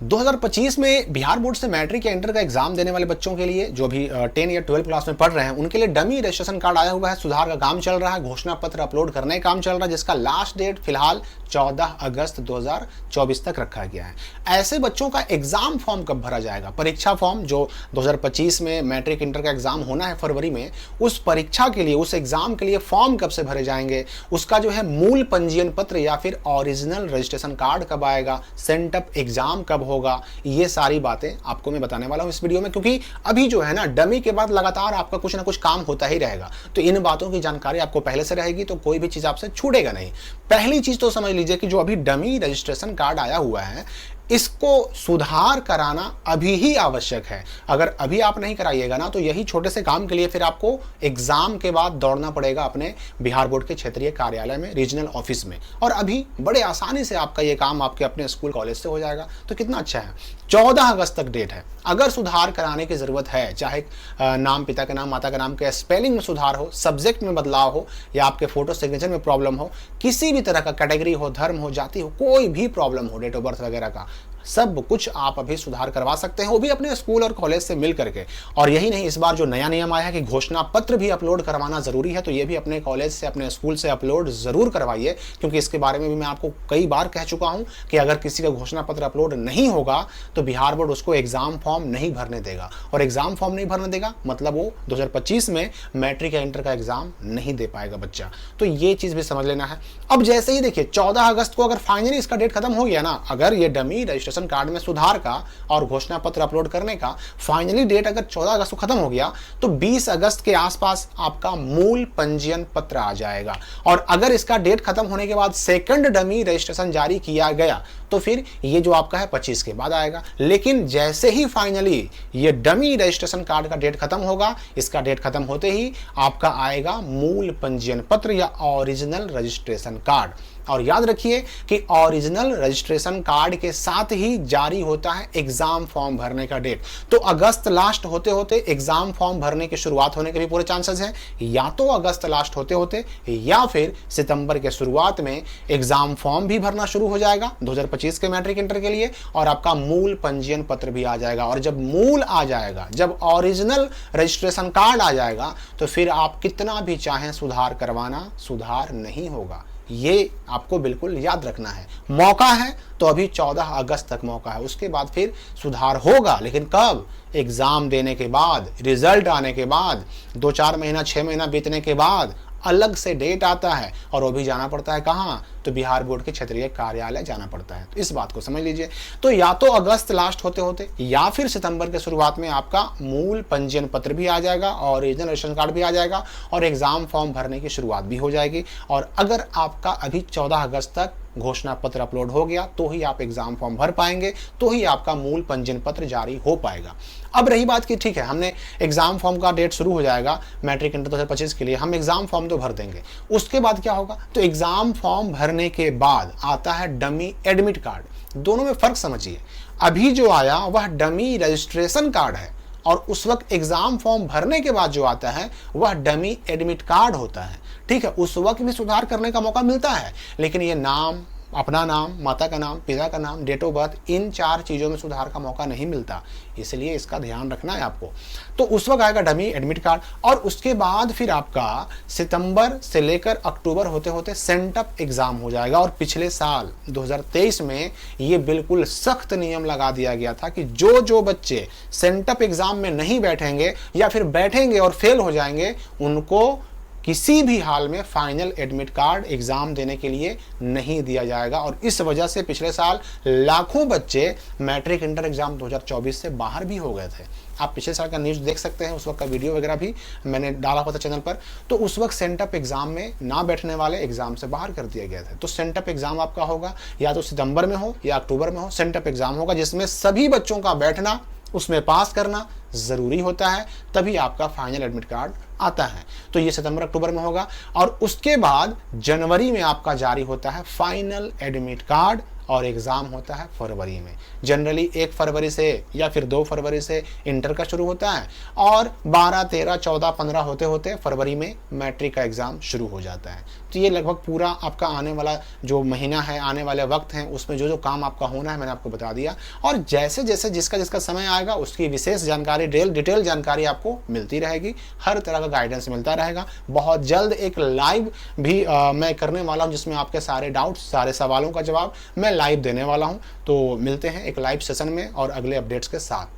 2025 में बिहार बोर्ड से मैट्रिक या इंटर का एग्जाम देने वाले बच्चों के लिए जो भी 10 या 12 क्लास में पढ़ रहे हैं उनके लिए डमी रजिस्ट्रेशन कार्ड आया हुआ है। सुधार का काम चल रहा है, घोषणा पत्र अपलोड करने का काम चल रहा है, जिसका लास्ट डेट फिलहाल 14 अगस्त 2024 तक रखा गया है। ऐसे बच्चों का एग्जाम फॉर्म कब भरा जाएगा? परीक्षा फॉर्म जो 2025 में मैट्रिक इंटर का एग्जाम होना है फरवरी में, उस परीक्षा के लिए, उस एग्जाम के लिए फॉर्म कब से भरे जाएंगे, उसका जो है मूल पंजीयन पत्र या फिर ओरिजिनल रजिस्ट्रेशन कार्ड कब आएगा, सेंटअप एग्जाम कब होगा, ये सारी बातें आपको मैं बताने वाला हूं इस वीडियो में। क्योंकि अभी जो है ना, डमी के बाद लगातार आपका कुछ ना कुछ काम होता ही रहेगा, तो इन बातों की जानकारी आपको पहले से रहेगी तो कोई भी चीज आपसे छूटेगा नहीं। पहली चीज तो समझ लीजिए कि जो अभी डमी रजिस्ट्रेशन कार्ड आया हुआ है, इसको सुधार कराना अभी ही आवश्यक है। अगर अभी आप नहीं कराइएगा ना, तो यही छोटे से काम के लिए फिर आपको एग्जाम के बाद दौड़ना पड़ेगा अपने बिहार बोर्ड के क्षेत्रीय कार्यालय में, रीजनल ऑफिस में। और अभी बड़े आसानी से आपका ये काम आपके अपने स्कूल कॉलेज से हो जाएगा, तो कितना अच्छा है। 14 अगस्त तक डेट है। अगर सुधार कराने की जरूरत है, चाहे नाम, पिता का नाम, माता का नाम के स्पेलिंग में सुधार हो, सब्जेक्ट में बदलाव हो, या आपके फोटो सिग्नेचर में प्रॉब्लम हो, किसी भी तरह का कैटेगरी हो, धर्म हो, जाति हो, कोई भी प्रॉब्लम हो, डेट ऑफ बर्थ वगैरह का, सब कुछ आप अभी सुधार करवा सकते हैं, वो भी अपने स्कूल और कॉलेज से मिल करके। और यही नहीं, इस बार जो नया नियम आया है कि घोषणा पत्र भी अपलोड करवाना जरूरी है, तो ये भी अपने कॉलेज से, अपने स्कूल से अपलोड जरूर करवाइए। क्योंकि इसके बारे में भी मैं आपको कई बार कह चुका हूं कि अगर किसी का घोषणा पत्र अपलोड नहीं होगा तो बिहार बोर्ड उसको एग्जाम फॉर्म नहीं भरने देगा, और एग्जाम फॉर्म नहीं भरने देगा मतलब वो 2025 में मैट्रिक या इंटर का एग्जाम नहीं दे पाएगा बच्चा। तो ये चीज भी समझ लेना है। अब जैसे ही देखिए 14 अगस्त को अगर फाइनली इसका डेट खत्म हो गया ना, अगर ये डमी रजिस्ट्रेशन कार्ड में सुधार का और घोषणा पत्र अपलोड करने का फाइनली डेट अगर 14 अगस्त को खत्म हो गया, तो 20 अगस्त के आसपास आपका मूल पंजीयन पत्र आ जाएगा। और अगर इसका डेट खत्म होने के बाद सेकंड डमी रजिस्ट्रेशन जारी किया गया, तो फिर ये जो आपका है 25 के बाद आएगा। लेकिन जैसे ही फाइनली ये डमी रजिस्ट्रेशन कार्ड का डेट खत्म होगा, इसका डेट खत्म होते ही आपका आएगा मूल पंजीयन पत्र या ओरिजिनल रजिस्ट्रेशन कार्ड। और याद रखिए कि ओरिजिनल रजिस्ट्रेशन कार्ड के साथ ही जारी होता है एग्जाम फॉर्म भरने का डेट। तो अगस्त लास्ट होते होते एग्जाम फॉर्म भरने की शुरुआत होने के भी पूरे चांसेस हैं, या तो अगस्त लास्ट होते होते या फिर सितंबर के शुरुआत में एग्जाम फॉर्म भी भरना शुरू हो जाएगा 2025 के मैट्रिक इंटर के लिए, और आपका मूल पंजीयन पत्र भी आ जाएगा। और जब मूल आ जाएगा, जब ओरिजिनल रजिस्ट्रेशन कार्ड आ जाएगा, तो फिर आप कितना भी चाहें सुधार करवाना, सुधार नहीं होगा। ये आपको बिल्कुल याद रखना है। मौका है तो अभी 14 अगस्त तक मौका है, उसके बाद फिर सुधार होगा। लेकिन कब? एग्जाम देने के बाद, रिजल्ट आने के बाद, 2-4 महीना, 6 महीना बीतने के बाद अलग से डेट आता है, और वो भी जाना पड़ता है कहाँ? तो बिहार बोर्ड के क्षेत्रीय कार्यालय जाना पड़ता है। तो इस बात को समझ लीजिए। तो या तो अगस्त लास्ट होते होते या फिर सितंबर के शुरुआत में आपका मूल पंजीयन पत्र भी आ जाएगा, और ओरिजिनल रजिस्ट्रेशन कार्ड भी आ जाएगा, और एग्जाम फॉर्म भरने की शुरुआत भी हो जाएगी। और अगर आपका अभी 14 अगस्त तक घोषणा पत्र अपलोड हो गया, तो ही आप एग्जाम फॉर्म भर पाएंगे, तो ही आपका मूल पंजीयन पत्र जारी हो पाएगा। अब रही बात कि ठीक है, हमने एग्जाम फॉर्म का डेट शुरू हो जाएगा मैट्रिक इंटर 2025 के लिए, हम एग्जाम फॉर्म तो भर देंगे। उसके बाद क्या होगा? तो एग्जाम फॉर्म भरने के बाद आता है डमी एडमिट कार्ड। दोनों में फर्क समझिए। अभी जो आया वह डमी रजिस्ट्रेशन कार्ड है, और उस वक्त एग्जाम फॉर्म भरने के बाद जो आता है वह डमी एडमिट कार्ड होता है। ठीक है, उस वक्त भी सुधार करने का मौका मिलता है, लेकिन ये नाम, अपना नाम, माता का नाम, पिता का नाम, डेट ऑफ बर्थ, इन 4 चीजों में सुधार का मौका नहीं मिलता। इसलिए इसका ध्यान रखना है आपको। तो उस वक्त आएगा डमी एडमिट कार्ड, और उसके बाद फिर आपका सितंबर से लेकर अक्टूबर होते होते सेंटअप एग्जाम हो जाएगा। और पिछले साल 2023 में ये बिल्कुल सख्त नियम लगा दिया गया था कि जो बच्चे सेंटअप एग्जाम में नहीं बैठेंगे या फिर बैठेंगे और फेल हो जाएंगे, उनको किसी भी हाल में फाइनल एडमिट कार्ड एग्जाम देने के लिए नहीं दिया जाएगा। और इस वजह से पिछले साल लाखों बच्चे मैट्रिक इंटर एग्जाम 2024 से बाहर भी हो गए थे। आप पिछले साल का न्यूज़ देख सकते हैं, उस वक्त का वीडियो वगैरह भी मैंने डाला हुआ था चैनल पर। तो उस वक्त सेंटअप एग्जाम में ना बैठने वाले एग्जाम से बाहर कर दिया गया था। तो सेंटअप एग्जाम आपका होगा या तो सितंबर में हो या अक्टूबर में हो, सेंटअप एग्जाम होगा, जिसमें सभी बच्चों का बैठना, उसमें पास करना जरूरी होता है, तभी आपका फाइनल एडमिट कार्ड आता है। तो ये सितंबर अक्टूबर में होगा, और उसके बाद जनवरी में आपका जारी होता है फाइनल एडमिट कार्ड, और एग्ज़ाम होता है फरवरी में। जनरली 1 फरवरी से या फिर 2 फरवरी से इंटर का शुरू होता है और 12, 13, 14, 15 होते होते फरवरी में मैट्रिक का एग्ज़ाम शुरू हो जाता है। तो ये लगभग पूरा आपका आने वाला जो महीना है, आने वाले वक्त हैं, उसमें जो जो काम आपका होना है मैंने आपको बता दिया। और जैसे जैसे जिसका जिसका समय आएगा उसकी विशेष जानकारी, डिटेल जानकारी आपको मिलती रहेगी, हर तरह का गाइडेंस मिलता रहेगा। बहुत जल्द एक लाइव भी मैं करने वाला हूं जिसमें आपके सारे डाउट्स, सारे सवालों का जवाब मैं लाइव देने वाला हूं। तो मिलते हैं एक लाइव सेशन में और अगले अपडेट्स के साथ।